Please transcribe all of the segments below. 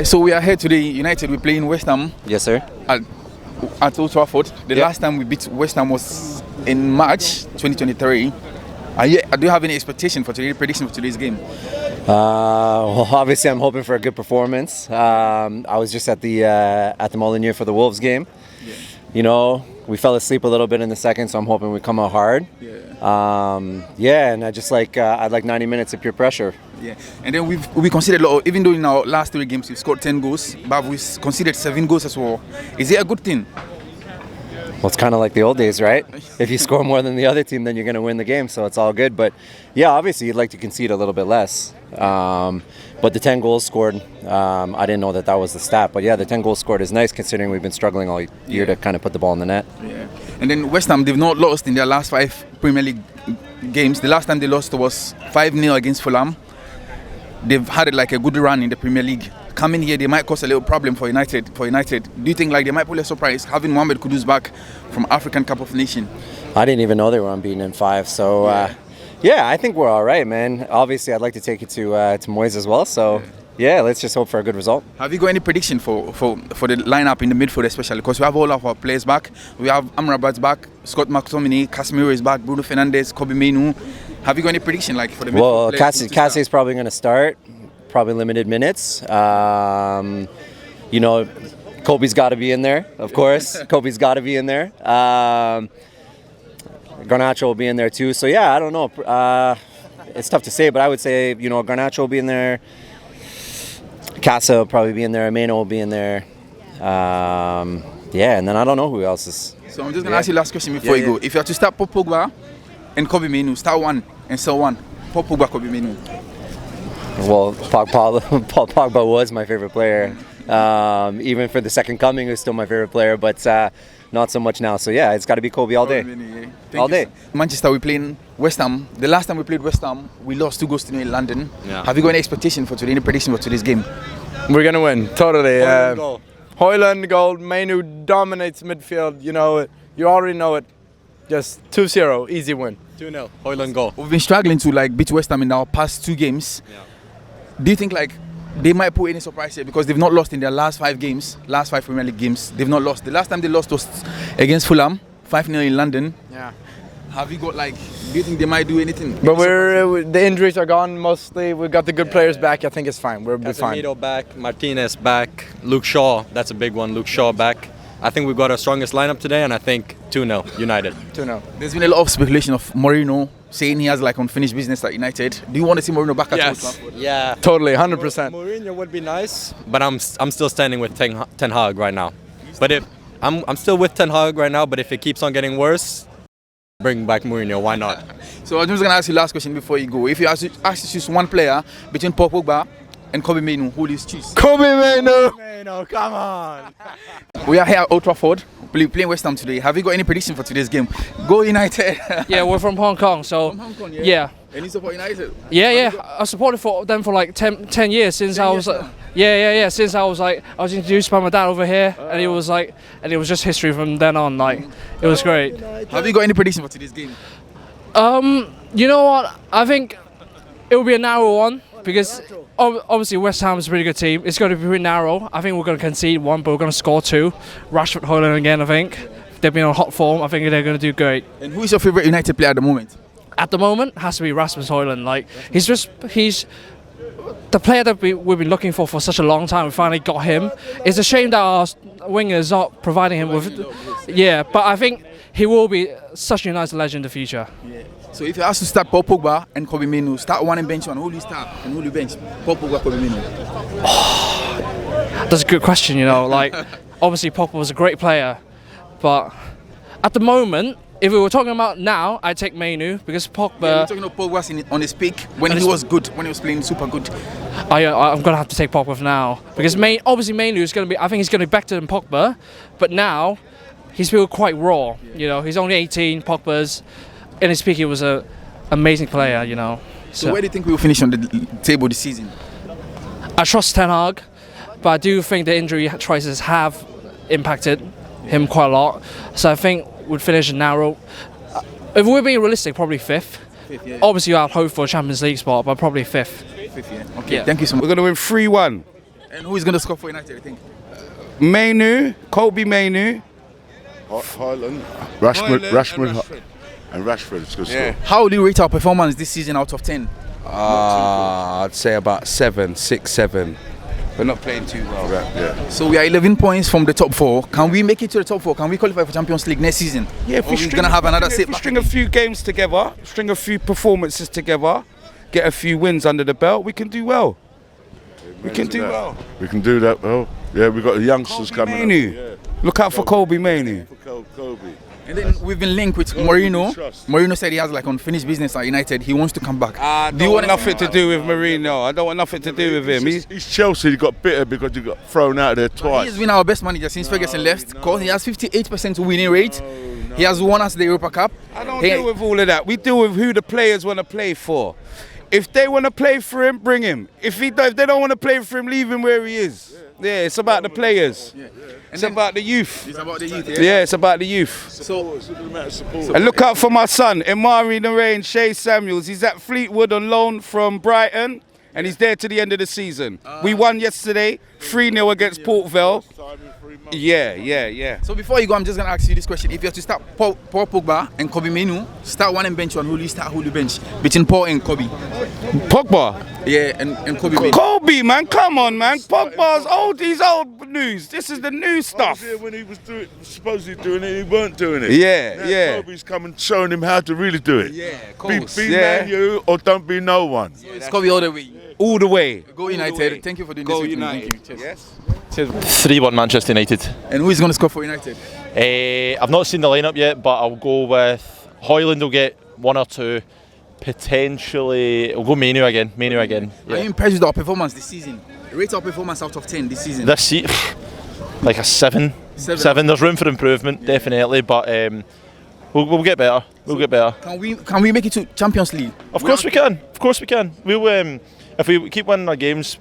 So we are here today. United, we're playing West Ham. Yes, sir. At Old Trafford. The last time we beat West Ham was in March 2023. Do you have any expectation for today? Prediction for today's game? Well, obviously, I'm hoping for a good performance. I was just at the Molineux for the Wolves game. Yeah. You know, we fell asleep a little bit in the second, so I'm hoping we come out hard. Yeah. And I'd like 90 minutes of pure pressure. Yeah, and then we conceded a lot. Even though in our last 3 games we've scored 10 goals, but we've conceded 7 goals as well. Is it a good thing? Well, it's kind of like the old days, right? If you score more than the other team, then you're going to win the game, so it's all good. But yeah, obviously you'd like to concede a little bit less. But the 10 goals scored, I didn't know that was the stat. But yeah, the 10 goals scored is nice considering we've been struggling all year to kind of put the ball in the net. Yeah. And then West Ham, they've not lost in their last 5 Premier League games. The last time they lost was 5-0 against Fulham. They've had like a good run in the Premier League. Coming here, they might cause a little problem for United. Do you think like they might pull a surprise having Mohamed Kudus back from African Cup of Nations? I didn't even know they were unbeaten in 5. So I think we're all right, man. Obviously, I'd like to take it to Moyes as well. So yeah, let's just hope for a good result. Have you got any prediction for the lineup in the midfield, especially because we have all of our players back? We have Amrabat back, Scott McTominay, Casemiro is back, Bruno Fernandes, Kobe Mainoo. Have you got any prediction like for the midfield? Well, Cassie is probably going to start. Probably limited minutes. You know, Kobe's got to be in there, of course. Kobe's got to be in there. Garnacho will be in there too. So yeah, I don't know. It's tough to say, but I would say Garnacho will be in there. Casa will probably be in there. Meno will be in there. And then I don't know who else is. So I'm just gonna ask you last question before you go. If you have to start Paul Pogba and Kobe Mainoo, start one and sell one. Paul Pogba, Kobe Mainoo. Well, Paul Pogba was my favorite player. Even for the second coming, he was still my favorite player, but not so much now. So yeah, it's got to be Kobe all day. All day. Manchester, we're playing West Ham. The last time we played West Ham, we lost 2 goals to 0 in London. Yeah. Have you got any expectation for today? Any prediction for today's game? We're gonna win totally. Højlund goal. Mainoo dominates midfield. You know it. You already know it. Just 2-0, easy win. 2-0. Højlund goal. We've been struggling to beat West Ham in our past 2 games. Yeah. Do you think they might put any surprise here because they've not lost in their last 5 games, last 5 Premier League games? They've not lost. The last time they lost was against Fulham, 5-0 in London. Yeah. Have you got do you think they might do anything? But the injuries are gone mostly. We've got the good players back. I think it's fine. We'll be fine. Casemiro back, Martinez back, Luke Shaw. That's a big one. Luke Shaw back. I think we've got our strongest lineup today, and I think 2-0 United. 2-0. There's been a lot of speculation of Mourinho saying he has unfinished business at United. Do you want to see Mourinho back at Old Trafford? Yeah, totally, 100%. Mourinho would be nice, but I'm still standing with Ten Hag right now. But if I'm still with Ten Hag right now, but if it keeps on getting worse, bring back Mourinho. Why not? So I'm just gonna ask you last question before you go. If you ask to choose one player between Paul Pogba and Kobe Mainoo, who do you choose? Kobe Mainoo, come on. We are here at Old Trafford playing West Ham today. Have you got any prediction for today's game? Go United! Yeah, we're from Hong Kong, so from Hong Kong, yeah. And you support United? Yeah. I supported them for 10 years since I was. Since I was introduced by my dad over here, and it was just history from then on. It was great. Have you got any prediction for today's game? You know what? I think it will be a narrow one. Because obviously West Ham is a pretty good team. It's going to be pretty narrow. I think we're going to concede 1, but we're going to score 2. Rashford, Højlund again, I think. They've been on hot form. I think they're going to do great. And who is your favourite United player at the moment? At the moment, it has to be Rasmus Højlund. He's the player that we've been looking for such a long time. We finally got him. It's a shame that our wingers aren't providing him with. Yeah, but I think he will be such a United legend in the future. Yeah. So if you ask to start Paul Pogba and Kobe Mainoo, start one and bench one, who do you start and who do you bench? Paul Pogba, Kobe Mainoo. That's a good question, obviously Pogba was a great player, but at the moment, if we were talking about now, I'd take Mainoo because Pogba... Yeah, we're talking about Pogba on his peak, when he was good, when he was playing super good. I'm going to have to take Pogba for now because obviously Mainoo is going to be, I think he's going to be better than Pogba, but now he's still quite raw, he's only 18, Pogba's... In his peak, he was an amazing player, So where do you think we will finish on the table this season? I trust Ten Hag, but I do think the injury choices have impacted him quite a lot. So I think we'd finish narrow. If we're being realistic, probably 5th. Yeah. Obviously, I'd hope for a Champions League spot, but probably 5th. 5th, yeah. Okay, yeah. Thank you so much. We're going to win 3-1. And who is going to score for United, I think? Mainu, Kobe Mainu. Highland, Rashford. and Rashford is going to score. How do you rate our performance this season out of 10? I'd say about 6, 7. We're not playing too well. Yeah. So we are 11 points from the top 4. Can we make it to the top 4? Can we qualify for Champions League next season? Yeah, if we're going to have another sit if we back string a few games together, string a few performances together, get a few wins under the belt, we can do well. We can do well. We can do that well. Yeah, we've got the youngsters Kobe coming Mainu. up. Look out for Kobe Mainu. Yeah. Kobe. And then we've been linked with Mourinho. Mourinho said he has like unfinished business at United. He wants to come back. I don't want nothing to do with Mourinho. I don't want nothing to do with him. He's Chelsea. He got bitter because he got thrown out of there twice. He's been our best manager since Ferguson left. Because he has 58% winning rate. He has won us the Europa Cup. I don't deal with all of that. We deal with who the players want to play for. If they want to play for him, bring him. If they don't want to play for him, leave him where he is. Yeah, it's about the players. It's about the youth. It's about the youth, Yeah, it's about the youth. And look out for my son, Imari Narain Shea Samuels. He's at Fleetwood on loan from Brighton, and he's there to the end of the season. We won yesterday, 3-0 against Port Vale. Yeah. So before you go, I'm just going to ask you this question. If you have to start Paul Pogba and Kobe Mainu, start one and bench one, who do you start, who do you bench? Between Paul and Kobe. Pogba? Yeah, and Kobe Mainu. Kobe, man, come on, man. Pogba's old, he's old news. This is the new stuff. Yeah, when he was supposedly doing it, he weren't doing it. Yeah. Kobe's come and showing him how to really do it. Yeah, of course. Be Man U or don't be no one. So it's Kobe all the way. All the way. Go United. Thank you for doing Go this. United. Thank you. Yes. 3-1 Manchester United. And who is going to score for United? I've not seen the lineup yet, but I'll go with Højlund will get 1 or 2. Potentially, I'll go Mainu again. Are you impressed with our performance this season? Rate our performance out of 10 this season. This season, like a 7. 7. There's room for improvement, definitely, but we'll get better. Can we make it to Champions League? Of course we can. We'll if we keep winning our games,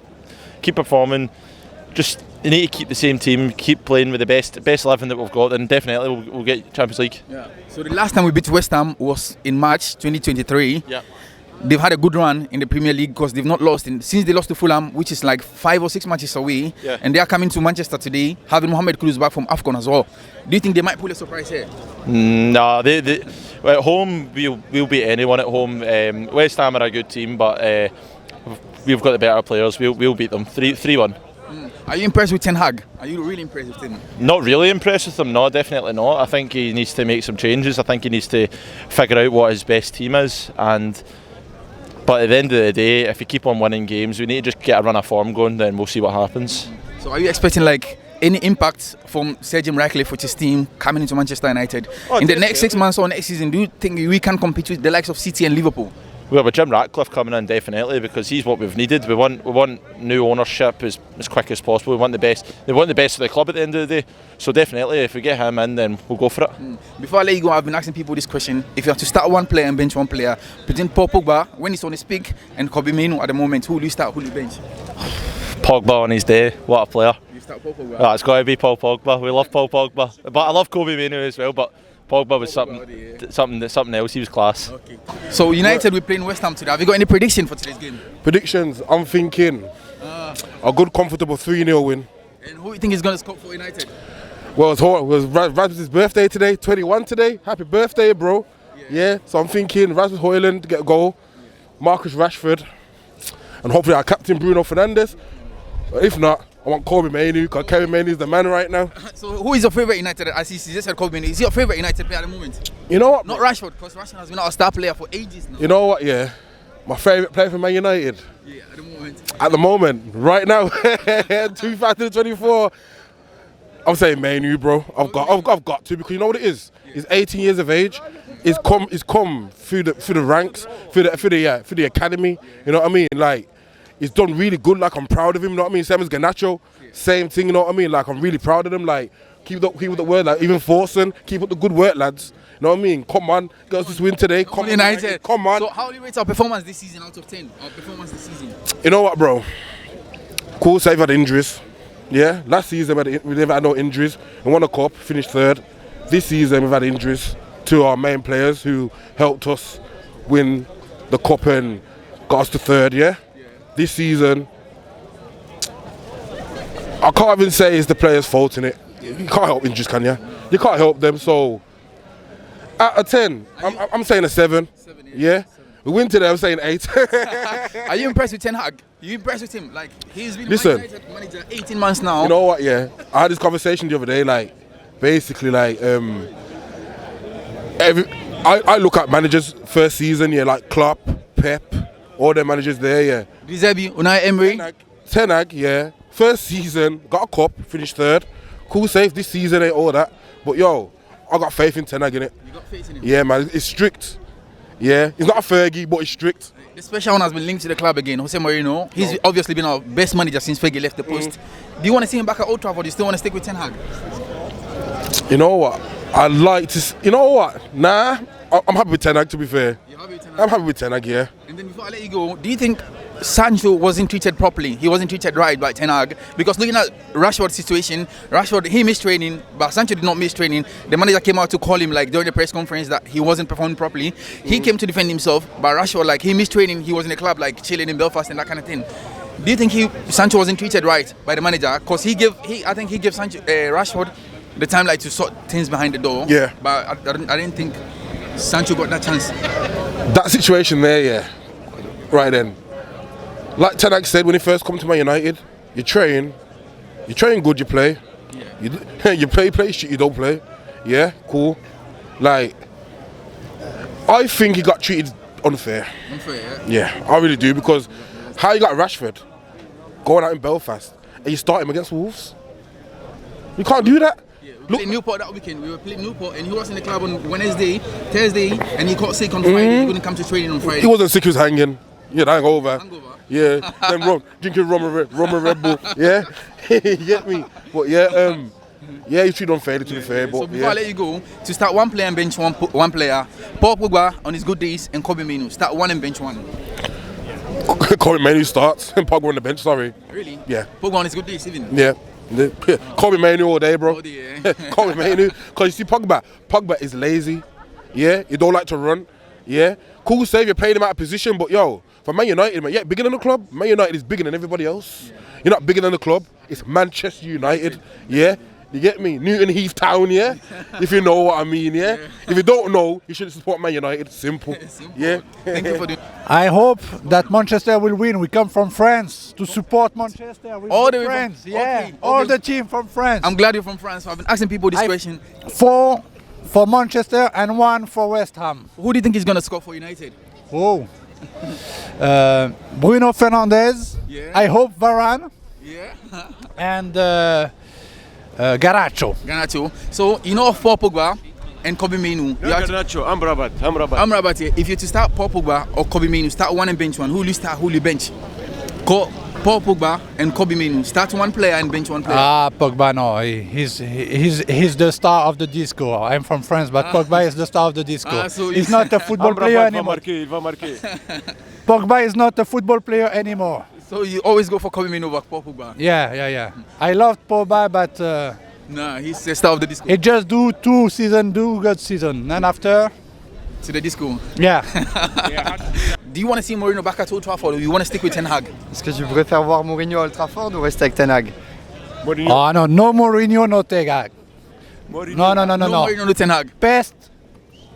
keep performing. Just you need to keep the same team, keep playing with the best 11 that we've got, and definitely we'll get Champions League. Yeah. So the last time we beat West Ham was in March 2023. Yeah. They've had a good run in the Premier League because they've not lost since they lost to Fulham, which is like 5 or 6 matches away. Yeah. And they are coming to Manchester today, having Mohamed Kudus back from AFCON as well. Do you think they might pull a surprise here? No, they at home we'll beat anyone at home. West Ham are a good team, but we've got the better players. We'll beat them 3-1. Are you impressed with Ten Hag? Are you really impressed with him? Not really impressed with him, no, definitely not. I think he needs to make some changes. I think he needs to figure out what his best team is. But at the end of the day, if you keep on winning games, we need to just get a run of form going, then we'll see what happens. So are you expecting like any impact from Sir Jim Ratcliffe with his team coming into Manchester United? In the next 6 months or next season, do you think we can compete with the likes of City and Liverpool? Well, with Jim Ratcliffe coming in, definitely, because he's what we've needed. We want new ownership as quick as possible. We want the best. They want the best for the club at the end of the day. So definitely, if we get him in, then we'll go for it. Before I let you go, I've been asking people this question: if you have to start one player and bench one player, between Paul Pogba when he's on his peak and Kobe Mainu at the moment, who do you start? Who do you bench? Pogba on his day, what a player! You start Paul Pogba. It's got to be Paul Pogba. We love Paul Pogba, but I love Kobe Mainu as well. But Pogba was something else. He was class. Okay. So United, we're playing West Ham today. Have you got any prediction for today's game? Predictions, I'm thinking a good, comfortable 3-0 win. And who do you think is going to score for United? Well, it was Rasmus's birthday today, 21 today. Happy birthday, bro. Yeah, so I'm thinking Rasmus Højlund to get a goal, Marcus Rashford, and hopefully our captain Bruno Fernandes. But if not, I want Kobe Mainu, because Kobe Mainu is the man right now. So who is your favourite United? I see just said Kobe Mainu. Is he your favourite United player at the moment? You know what? Not Rashford, because Rashford has been our star player for ages now. You know what, yeah. My favourite player for Man United. Yeah, at the moment. At the moment, right now, 2024. I'm saying Mainu, bro. I've got to, because you know what it is. He's 18 years of age. He's come through the ranks, through the academy. You know what I mean? Like, he's done really good. Like, I'm proud of him. You know what I mean? Same as Garnacho, same thing. You know what I mean? Like, I'm really proud of them. Like, keep up the word. Like, even Forsen, keep up the good work, lads. You know what I mean? Come on, girls, just win today. Come on, United. Come on. So how do you rate our performance this season out of 10? Our performance this season. You know what, bro? Cool, so we've had injuries. Yeah, last season we never had no injuries. We won a cup, finished third. This season we've had injuries to our main players who helped us win the cup and got us to third. Yeah. This season I can't even say it's the players' fault in it. You can't help injuries, can you? You can't help them. So, out of 10, I'm saying a 7. Yeah. We win today, I'm saying 8. Are you impressed with Ten Hag? You impressed with him? Like, he's been Listen, Man United manager 18 months now. You know what, yeah? I had this conversation the other day, like, basically, like, I look at managers first season, yeah, like Klopp, Pep, all their managers there, yeah. De Zerbi, Unai Emery. Ten Hag, yeah. First season, got a cup, finished 3rd. Cool, safe, this season ain't all that. But yo, I got faith in Ten Hag, innit? You got faith in him? Yeah, man, it's strict. Yeah, he's not a Fergie, but he's strict. The special one has been linked to the club again, Jose Mourinho. He's obviously been our best manager since Fergie left the post. Do you want to see him back at Old Trafford, or do you still want to stick with Ten Hag? You know what? I'd like to. You know what? Nah, I'm happy with Ten Hag, to be fair. You're happy with Ten Hag? I'm happy with Ten Hag, yeah. And then before I let you go, do you think Sancho wasn't treated properly? He wasn't treated right by Ten Hag? Because looking at Rashford's situation, Rashford, he missed training, but Sancho did not miss training. The manager came out to call him, like, during the press conference that he wasn't performing properly. He came to defend himself, but Rashford, like, he missed training. He was in the club, like, chilling in Belfast and that kind of thing. Do you think Sancho wasn't treated right by the manager? Because I think he gave Rashford the time, like, to sort things behind the door. Yeah. But I didn't think Sancho got that chance. That situation there, yeah. Right then. Like Ten Hag said when he first come to Man United, you train good, you play. Yeah. You play shit, you don't play. Yeah, cool. Like, I think he got treated unfair. Unfair, yeah? Yeah, I really do, because how you got Rashford going out in Belfast and you start him against Wolves? You can't do that. Yeah, we played Newport that weekend. We were playing Newport and he was in the club on Wednesday, Thursday, and he got sick on Friday. He couldn't come to training on Friday. He wasn't sick, he was hanging. Yeah, hangover. Hangover? Yeah, then drinking rum and Red Bull. Yeah, you get me. But yeah, yeah, you treat unfairly, to be fair. But so before I let you go, to start one player and bench one player, Paul Pogba on his good days and Kobe Mainoo. Start one and bench one. Kobe Mainoo starts and Pogba on the bench. Sorry. Really? Yeah. Pogba on his good days, even. Yeah. Kobe Mainoo all day, bro. All day, yeah. Kobe Mainoo, because you see Pogba is lazy. Yeah, he don't like to run. Yeah, cool save, you played him out of position, but yo, for Man United, man, yeah, bigger than the club. Man United is bigger than everybody else. You're not bigger than the club. It's Manchester United. Yeah, you get me? Newton Heath Town. Yeah, if you know what I mean. Yeah, if you don't know, you should support Man United. Simple. Yeah. Thank you for doing. I hope that Manchester will win. We come from France to support Manchester. We All the way France, from, yeah. okay, All okay. the team from France. I'm glad you're from France. So I've been asking people this question. 4 for Manchester and 1 for West Ham. Who do you think is gonna score for United? Oh, Bruno Fernandes. Yeah. I hope Varane Yeah. and Garnacho. Garnacho. So you know Paul Pogba and Kobe Mainoo. Garnacho, Amrabat. Amrabat here. If you're to start Paul Pogba or Kobe Mainoo, start one and bench one. Who will you start? Who will you bench? Paul Pogba and Kobe Mainoo. Start one player and bench one player. Pogba, no, he's the star of the disco. I'm from France, but Pogba is the star of the disco. So he's not a football player anymore. Il va marquer. Pogba is not a football player anymore. So you always go for Kobe Mainoo over Paul Pogba? Yeah. I love Pogba, but Nah, he's the star of the disco. he just do 2 seasons, do good season, and after, To the disco. yeah. Do you want to see Mourinho back at Old Trafford, or you want to stick with Ten Hag? Est-ce que tu préfères voir Mourinho à Old Trafford ou rester avec Ten Hag? Oh no Mourinho, no Ten Hag. No. Mourinho, no Ten Hag. Pest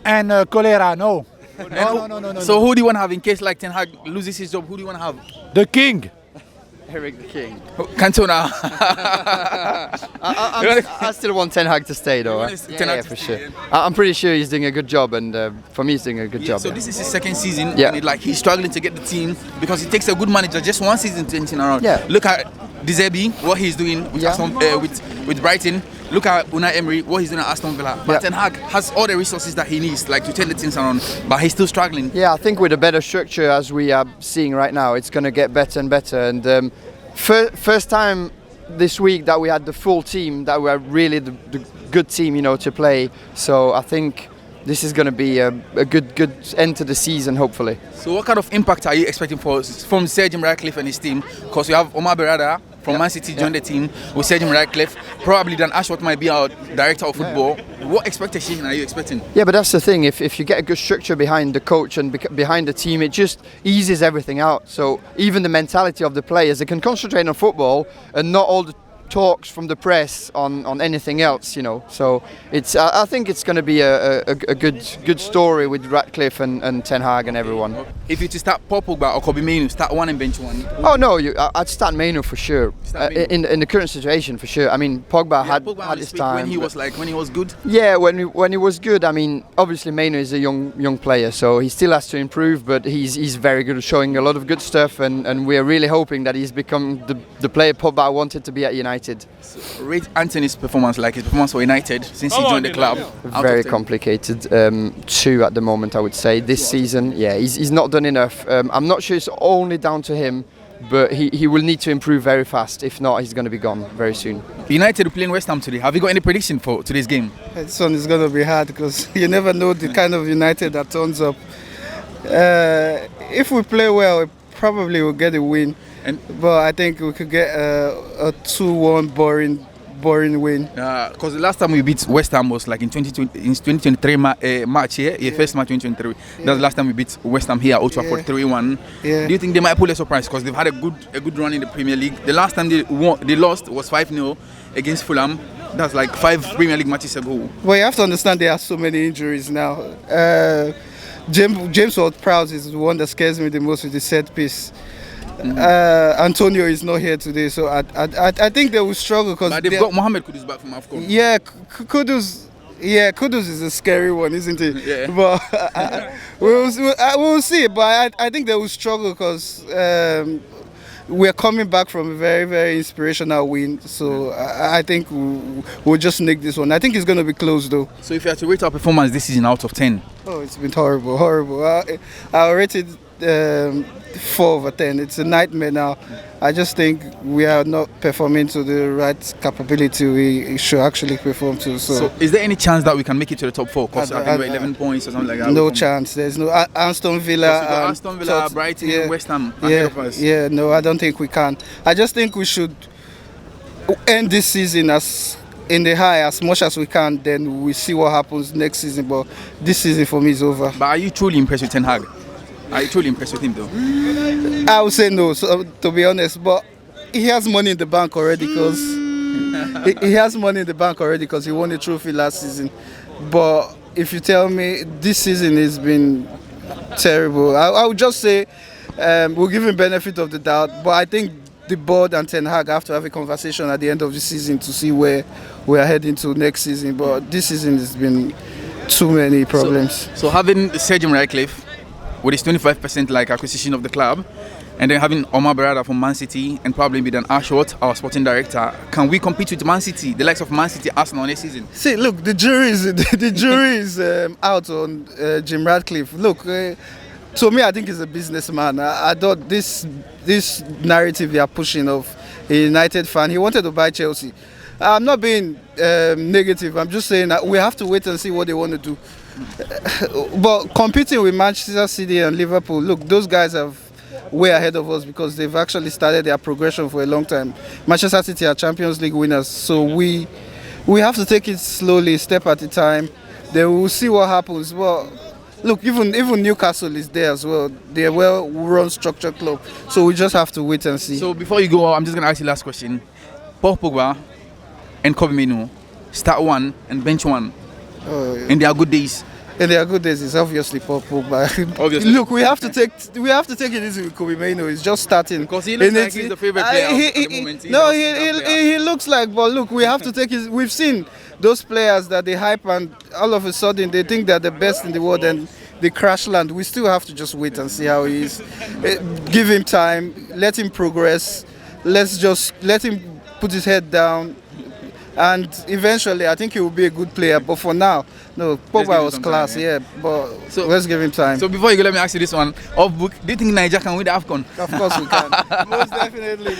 and cholera, no. No. So who do you want to have in case like Ten Hag loses his job? Who do you want to have? The king. Erik the King. Cantona. I still want Ten Hag to stay though. Ten Hag to for stay, sure. I'm pretty sure he's doing a good job, and for me he's doing a good job. So this is his second season, Yeah. and he's struggling to get the team because it takes a good manager just one season to turn around. Yeah. Look at De Zerbi, what he's doing with Yeah. with Brighton. Look at Unai Emery, what he's doing at Aston Villa. But Yeah. Ten Hag has all the resources that he needs, like to turn the teams around, but he's still struggling. Yeah, I think with a better structure as we are seeing right now, it's going to get better and better. And first time this week that we had the full team, that were really the good team, to play. So I think this is going to be a good end to the season, hopefully. So what kind of impact are you expecting from Sir Jim Ratcliffe and his team? Because we have Omar Berrada from Man City joined the team with Sir Jim Ratcliffe. Probably Dan Ashworth might be our director of football. What expectation are you expecting? Yeah, but that's the thing. If you get a good structure behind the coach and behind the team, it just eases everything out. So even the mentality of the players, they can concentrate on football and not all the talks from the press on anything else, you know. So it's I think it's going to be a good story with Ratcliffe and Ten Hag and everyone. If you to start Paul Pogba or Kobe Mainoo, start one and bench one. Oh no, I'd start Mainoo for sure. In the current situation, for sure. I mean, Pogba had his time when he was good. Yeah, when he was good. I mean, obviously Mainoo is a young player, so he still has to improve, but he's very good at showing a lot of good stuff, and we're really hoping that he's become the player Pogba wanted to be at United. So, rate Anthony's performance, like his performance for United since he joined the club. Very complicated. 2 at the moment, I would say. This season, yeah, he's not done enough. I'm not sure it's only down to him, but he will need to improve very fast. If not, he's going to be gone very soon. United are playing West Ham today. Have you got any prediction for today's game? This one is going to be hard because you never know the kind of United that turns up. If we play well, probably we'll get a win. But I think we could get a 2-1 boring win. Because the last time we beat West Ham was like in 2023 March here, first match 2023. That's the last time we beat West Ham here, Old Trafford 3-1. Yeah. Do you think they might pull a surprise? Because they've had a good run in the Premier League. The last time they lost was 5-0 against Fulham. That's like 5 Premier League matches ago. Well, you have to understand there are so many injuries now. James Ward-Prowse is the one that scares me the most with the set piece. Antonio is not here today, so I think they will struggle because they've got Mohamed Kudus back from AFCON. Yeah, Kudus. Yeah, Kudus is a scary one, isn't it? Yeah. But we'll see. But I think they will struggle because we're coming back from a very, very inspirational win. So I think we'll just nick this one. I think it's going to be close though. So if you had to rate our performance this season out of 10? Oh, it's been horrible. I'll rate it 4/10. It's a nightmare now. I just think we are not performing to the right capability we should actually perform to. So is there any chance that we can make it to the top 4? Because I think we're 11 points or something like that. No chance. There's no Aston Villa, Brighton, West Ham. Yeah, no, I don't think we can. I just think we should end this season as in the high as much as we can. Then we see what happens next season. But this season for me is over. But are you truly impressed with Ten Hag? Are you truly impressed with him though? I would say no, to be honest, but he has money in the bank already because he won the trophy last season. But if you tell me this season has been terrible, I would just say we'll give him benefit of the doubt. But I think the board and Ten Hag have to have a conversation at the end of the season to see where we are heading to next season. But this season has been too many problems. So having Sancho Ratcliffe with his 25% like acquisition of the club, and then having Omar Berrada from Man City and probably with an Ashworth, our sporting director, can we compete with Man City, the likes of Man City, Arsenal next season? See, look, the jury is out on Jim Ratcliffe. Look, to me, I think he's a businessman. I thought this narrative they are pushing of a United fan, he wanted to buy Chelsea. I'm not being negative. I'm just saying that we have to wait and see what they want to do. But competing with Manchester City and Liverpool, look, those guys are way ahead of us because they've actually started their progression for a long time. Manchester City are Champions League winners, so we have to take it slowly, step at a time. Then we'll see what happens. But look, even Newcastle is there as well. They're a well-run, structured club, so we just have to wait and see. So before you go, I'm just going to ask you the last question. Paul Pogba and Kobe Mainoo, start one and bench one. In their good days. In their good days, it's obviously Paul Pogba. Obviously. Look, we have to take it easy with Kobe Mainoo. He's just starting. Because he looks like he's the favorite player at the moment. He looks like. But look, we have to take his. We've seen those players that they hype and all of a sudden they think they're the best in the world and they crash land. We still have to just wait and see how he is. Give him time. Let him progress. Let's just let him put his head down. And eventually, I think he will be a good player. But for now, no, Pogba was class, but let's give him time. So before you go, let me ask you this one. Off book, do you think Nigeria can win the AFCON? Of course we can. Most definitely.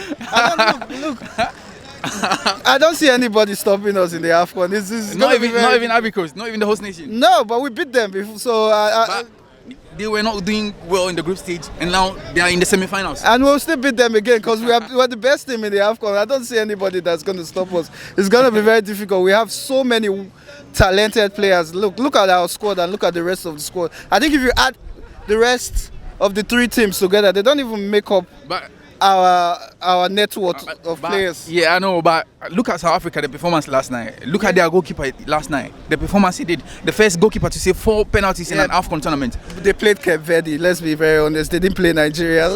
Look. I don't see anybody stopping us in the AFCON. Not even Ivory Coast, not even the host nation. No, but we beat them before. So they were not doing well in the group stage, and now they are in the semi-finals. And we'll still beat them again because we're the best team in the AFCON. I don't see anybody that's going to stop us. It's going to be very difficult. We have so many talented players. Look at our squad and look at the rest of the squad. I think if you add the rest of the 3 teams together, they don't even make up our network of players. Yeah, I know, but look at South Africa, the performance last night. Look at their goalkeeper last night. The performance he did. The first goalkeeper to save 4 penalties in an AFCON tournament. They played Cape Verde, let's be very honest. They didn't play Nigeria.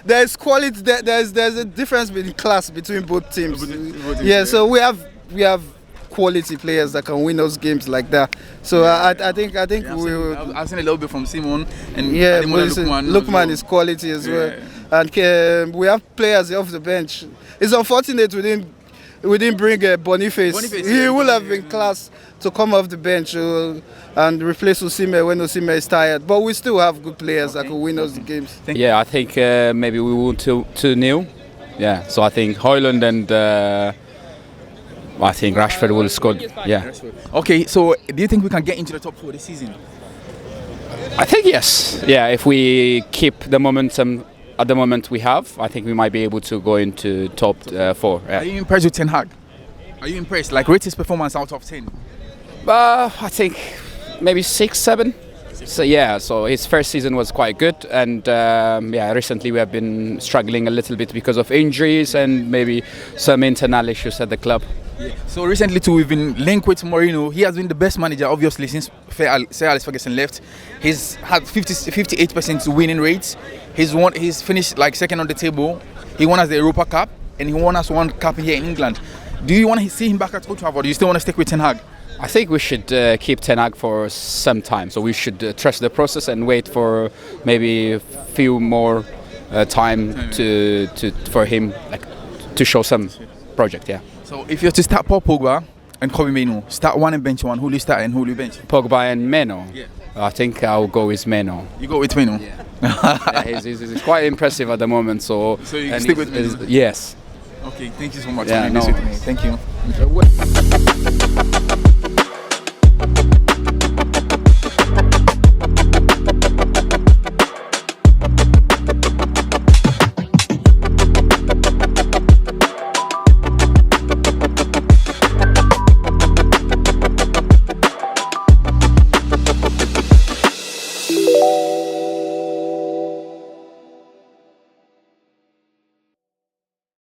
There's quality, there's a difference in class between both teams. Yeah, so we have quality players that can win those games like that. So I think I've seen a little bit from Simon and yeah, Lukman is quality as well. And we have players off the bench. It's unfortunate we didn't bring Boniface. He would have been class to come off the bench and replace Osimhen when Osimhen is tired. But we still have good players that can win us the games. Yeah, I think maybe we won 2-0. Yeah, so I think Højlund and I think Rashford will score. Yeah. Okay, so do you think we can get into the top 4 this season? I think yes. Yeah, if we keep the momentum at the moment we have, I think we might be able to go into top 4. Yeah. Are you impressed with Ten Hag? Are you impressed? Like, rate his performance out of 10? I think maybe 6, 7. So yeah, so his first season was quite good, and recently we have been struggling a little bit because of injuries and maybe some internal issues at the club. Yeah. So recently too, we've been linked with Mourinho. He has been the best manager, obviously, since Sir Alex Ferguson left. He's had 58% winning rates. He's finished like second on the table. He won us the Europa Cup, and he won us 1 cup here in England. Do you want to see him back at Old Trafford, or do you still want to stick with Ten Hag? I think we should keep Ten Hag for some time. So we should trust the process and wait for maybe a few more time for him to show some project. Yeah. So if you're to start Paul Pogba and Kobe Mainoo, start one and bench one, who will you start and who will you bench? Pogba and Mainoo. Yeah. I think I'll go with Mainoo. You go with Mainoo? Yeah. He's quite impressive at the moment. So you stick with Mainoo? Yes. Okay, thank you so much. Yeah, Thank you.